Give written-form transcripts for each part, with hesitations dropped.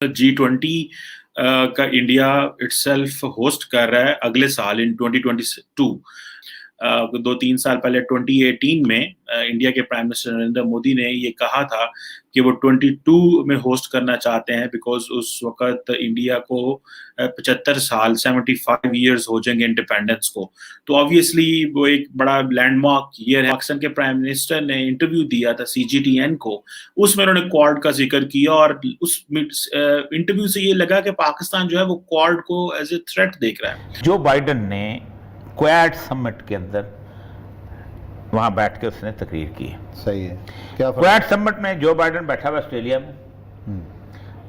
G20 का India itself host कर रहा है अगले साल इन 2022। 2-3 साल पहले 2018 में इंडिया के प्राइम मिनिस्टर नरेंद्र मोदी ने ये कहा था कि वो 22 में होस्ट करना चाहते हैं बिकॉज उस वक्त इंडिया को 75 साल 75 ईयर्स हो जाएंगे इंडिपेंडेंस को। तो ऑब्वियसली वो एक बड़ा लैंडमार्क ईयर है। पाकिस्तान के प्राइम मिनिस्टर ने इंटरव्यू दिया था CGTN को, उसमें उन्होंने क्वाड का जिक्र किया और उस इंटरव्यू से ये लगा कि पाकिस्तान जो है वो क्वाड को एज ए थ्रेट देख रहा है। जो बाइडन ने क्वाड समिट के अंदर वहां बैठ के उसने तकरीर की है। सही है। क्या क्वाड समिट में जो बाइडन बैठा हुआ ऑस्ट्रेलिया में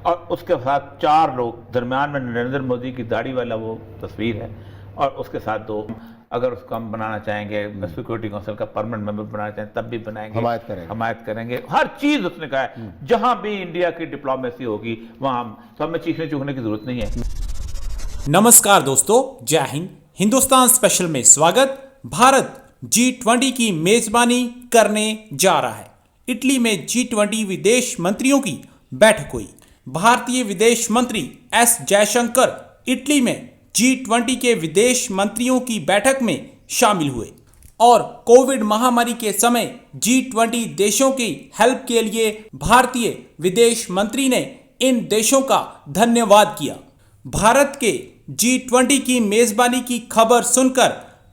और उसके साथ 4 लोग, दरमियान में नरेंद्र मोदी की दाढ़ी वाला वो तस्वीर है और उसके साथ 2, अगर उसको हम बनाना चाहेंगे सिक्योरिटी काउंसिल का परमानेंट मेंबर बनाना चाहें तब भी बनाएंगे, हमायत करेंगे। हर चीज उसने कहा है, जहां भी इंडिया की डिप्लोमेसी होगी वहां तो हमें चीखने चूखने की जरूरत नहीं है। नमस्कार दोस्तों, जय हिंद। हिंदुस्तान स्पेशल में स्वागत। भारत G20 की मेजबानी करने जा रहा है। इटली में G20 विदेश मंत्रियों की बैठक हुई। भारतीय विदेश मंत्री S जयशंकर इटली में G20 के विदेश मंत्रियों की बैठक में शामिल हुए और कोविड महामारी के समय G20 देशों की हेल्प के लिए भारतीय विदेश मंत्री ने इन देशों का धन्यवाद किया। भारत के G20 की मेजबानी की खबर सुनकर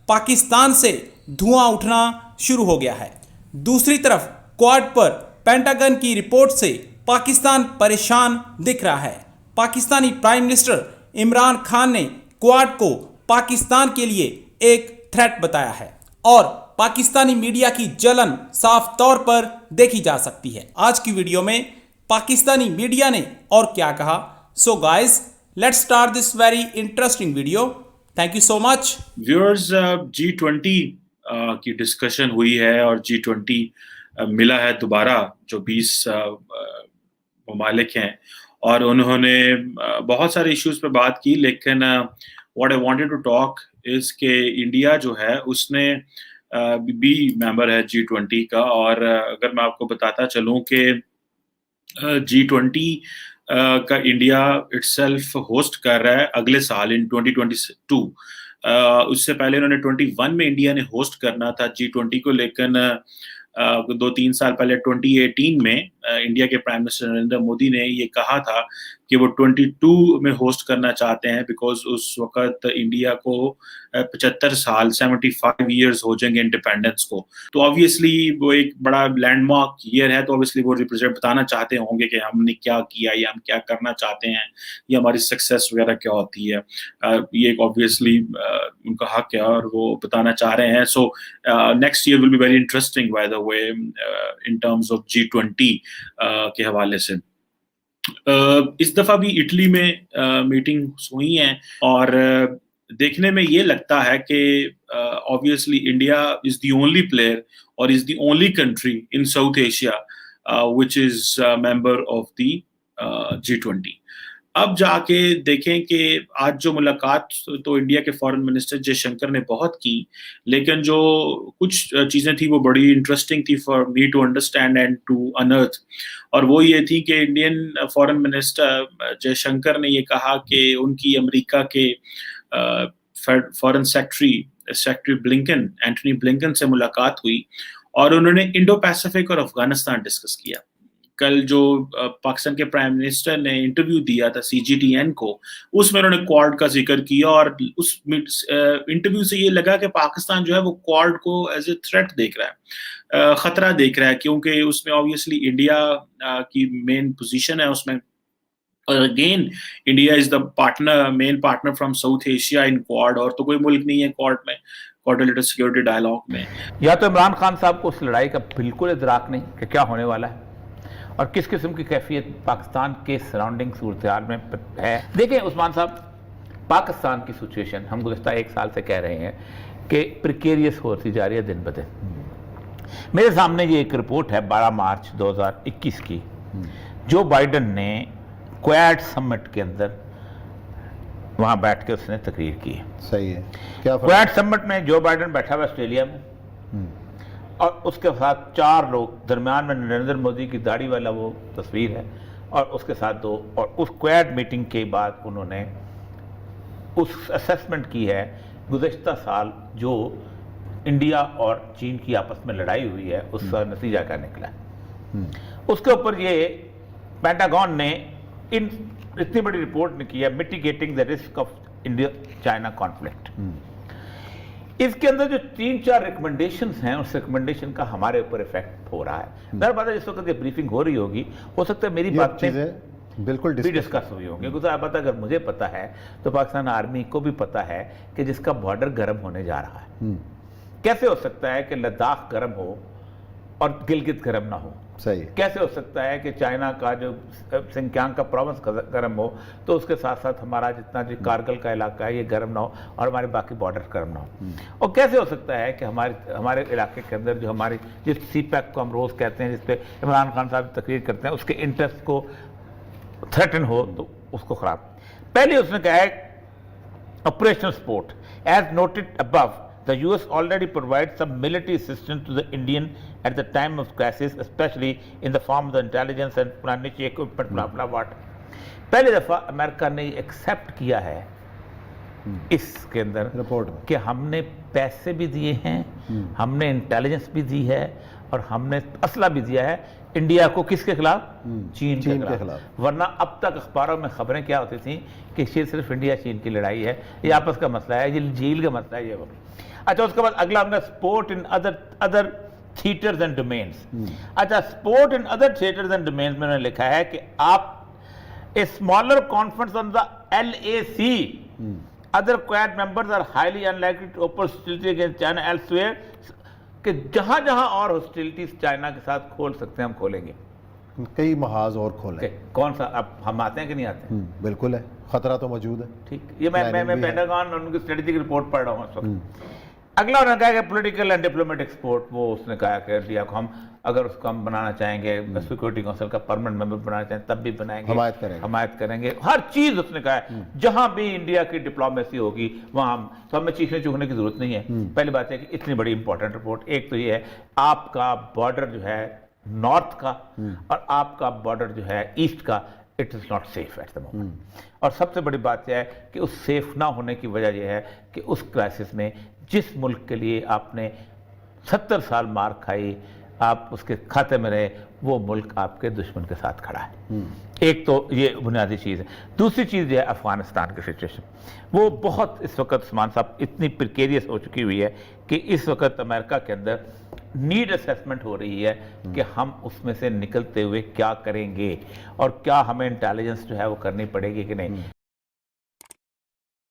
पाकिस्तान से धुआं उठना शुरू हो गया है। दूसरी तरफ क्वाड पर पेंटागन की रिपोर्ट से पाकिस्तान परेशान दिख रहा है। पाकिस्तानी प्राइम मिनिस्टर इमरान खान ने क्वाड को पाकिस्तान के लिए एक थ्रेट बताया है और पाकिस्तानी मीडिया की जलन साफ तौर पर देखी जा सकती है। आज की वीडियो में पाकिस्तानी मीडिया ने और क्या कहा, so guys let's start this very interesting video. Thank you so much viewers. G20 की डिस्कशन हुई है और G20 मिला है दोबारा, जो 20 ममालिक हैं और उन्होंने बहुत सारे इश्यूज पे बात की। लेकिन what I wanted to talk is के इंडिया जो है उसने भी मेंबर है G20 का। और अगर मैं आपको बताता चलूं कि G20 का इंडिया इटसेल्फ होस्ट कर रहा है अगले साल इन 2022। उससे पहले उन्होंने 21 में इंडिया ने होस्ट करना था G20 को, लेकिन 2-3 साल पहले 2018 में इंडिया के प्राइम मिनिस्टर नरेंद्र मोदी ने ये कहा था कि वो 22 में होस्ट करना चाहते हैं बिकॉज उस वक्त इंडिया को 75 साल 75 ईयर्स हो जाएंगे इंडिपेंडेंस को। तो ऑब्वियसली वो एक बड़ा लैंडमार्क ईयर है, तो ऑब्वियसली वो रिप्रेजेंट बताना चाहते होंगे कि हमने क्या किया या हम क्या करना चाहते हैं या हमारी सक्सेस वगैरह क्या होती है। ये एक ऑब्वियसली उनका हक है और वो बताना चाह रहे हैं। So next year will be very interesting by the way in terms of G20 के हवाले से। इस दफा भी इटली में मीटिंग्स हुई हैं और देखने में ये लगता है कि obviously India is the only player और is the only country in South Asia which is member of the G20। अब जाके देखें कि आज जो मुलाकात तो इंडिया के फॉरेन मिनिस्टर जयशंकर ने बहुत की, लेकिन जो कुछ चीज़ें थी वो बड़ी इंटरेस्टिंग थी for me to understand and to unearth. और वो ये थी कि इंडियन फॉरेन मिनिस्टर जयशंकर ने ये कहा कि उनकी अमेरिका के foreign secretary Blinken, Antony Blinken से मुलाकात हुई और उन्होंने इंडो पैसिफिक और अफगानिस्तान डिस्कस किया। कल जो पाकिस्तान के प्राइम मिनिस्टर ने इंटरव्यू दिया था CGTN को, उसमें उन्होंने क्वाड का जिक्र किया और उस इंटरव्यू से ये लगा कि पाकिस्तान जो है वो क्वाड को एज ए थ्रेट देख रहा है, खतरा देख रहा है, क्योंकि उसमें ऑब्वियसली इंडिया की मेन पोजीशन है उसमें। और again India is the main partner from south Asia in quad, और तो कोई मुल्क नहीं है क्वाड में, क्वाड्रिलेटरल सिक्योरिटी डायलॉग में। या तो इमरान खान साहब को उस लड़ाई का बिल्कुल इदराक नहीं कि क्या होने वाला है और किस किस्म की कैफियत पाकिस्तान के सराउंडिंग सूरत-ए-हाल में है। देखें उस्मान साहब, पाकिस्तान की सिचुएशन हम गुज़श्ता 1 साल से कह रहे हैं कि प्रिकेरियस होती जा रही है दिन ब दिन। मेरे सामने ये एक रिपोर्ट है 12 मार्च 2021 की, जो बाइडन ने क्वाड समिट के अंदर वहाँ बैठ के उसने तकरीर की है। सही है। क्या क्वाड समिट में जो बाइडन बैठा हुआ ऑस्ट्रेलिया में और उसके साथ 4 लोग, दरमियान में नरेंद्र मोदी की दाढ़ी वाला वो तस्वीर है और उसके साथ और उस क्वाड मीटिंग के बाद उन्होंने उस असेसमेंट की है गुज़श्ता साल जो इंडिया और चीन की आपस में लड़ाई हुई है उसका नतीजा क्या निकला है। उसके ऊपर ये पेंटागन ने इतनी बड़ी रिपोर्ट ने की है, mitigating the risk of India China conflict. इसके अंदर जो 3-4 रिकमेंडेशंस हैं उस रिकमेंडेशन का हमारे ऊपर इफेक्ट हो रहा है। दर बात जिस वक्त ये ब्रीफिंग हो रही होगी हो सकता है मेरी बातें बिल्कुल डिस्कस हुई होंगी, क्योंकि आप पता अगर मुझे पता है तो पाकिस्तान आर्मी को भी पता है कि जिसका बॉर्डर गर्म होने जा रहा है। कैसे हो सकता है कि लद्दाख गर्म हो और गिलगित गर्म ना हो? सही। कैसे हो सकता है कि चाइना का जो सिंकियांग का प्रोविंस गर्म हो तो उसके साथ साथ हमारा जितना जो कारगिल का इलाका है ये गर्म ना हो और हमारे बाकी बॉर्डर गर्म ना हो? और कैसे हो सकता है कि हमारे इलाके के अंदर जो हमारी जिस CPEC को हम रोज़ कहते हैं, जिस पे इमरान खान साहब तकरीर करते हैं, उसके इंटरेस्ट को थ्रेटन हो तो उसको खराब। पहले उसने कहा है operational support, as noted above the US already provides some military assistance to the Indian at the time of crisis, especially in the form of the intelligence and planetary equipment, blah blah what. पहली दफा America ने accept किया है इसके अंदर report में कि हमने पैसे भी दिए हैं, हमने इंटेलिजेंस भी दी है और हमने असला भी दिया है इंडिया को। किसके खिलाफ? चीन के खिलाफ। वरना अब तक अखबारों में खबरें क्या होती थी कि सिर्फ इंडिया चीन की लड़ाई है, ये आपस का मसला है, ये झील का मसला है, ये वो। अच्छा, उसके बाद अगला हमने sport in other theatres and domains. अच्छा, sport in other theatres and domains में लिखा है कि आप a smaller conference on the LAC, other Quad members are highly unlikely to open hostility against China elsewhere, कि जहां जहां और हॉस्टिलिटीज चाइना के साथ खोल सकते हैं हम खोलेंगे, कई महाज और खोले। कौन सा? अब हम आते हैं कि नहीं आते? बिल्कुल है, खतरा तो मौजूद है। ठीक, ये मैं पेंटागन और उनकी स्ट्रेटेजिक रिपोर्ट पढ़ रहा हूँ इस वक्त। अगला उन्होंने कहा कि पॉलिटिकल एंड डिप्लोमेटिक सपोर्ट, वो उसने कहा कि इंडिया को हम अगर उसको हम बनाना चाहेंगे सिक्योरिटी काउंसिल का परमानेंट मेंबर बनाना चाहें तब भी बनाएंगे, हमायत करेंगे हर चीज। उसने कहा है जहां भी इंडिया की डिप्लोमेसी होगी वहां तो हमें चीखने चूखने की जरूरत नहीं है। पहली बात है कि इतनी बड़ी इंपॉर्टेंट रिपोर्ट, एक तो ये है आपका बॉर्डर जो है नॉर्थ का और आपका बॉर्डर जो है ईस्ट का, it is not safe at the moment. और सबसे बड़ी बात यह है कि उस सेफ ना होने की वजह यह है कि उस क्राइसिस में जिस मुल्क के लिए आपने 70 साल मार खाई, आप उसके खाते में रहे, वो मुल्क आपके दुश्मन के साथ खड़ा है। एक तो ये बुनियादी चीज़ है। दूसरी चीज़ जो है अफगानिस्तान की सिचुएशन, वो बहुत इस वक्त उस्मान साहब इतनी प्रिकेरियस हो चुकी हुई है कि इस वक्त अमेरिका के अंदर नीड असेसमेंट हो रही है कि हम उसमें से निकलते हुए क्या करेंगे और क्या हमें इंटेलिजेंस जो है वो करनी पड़ेगी कि नहीं।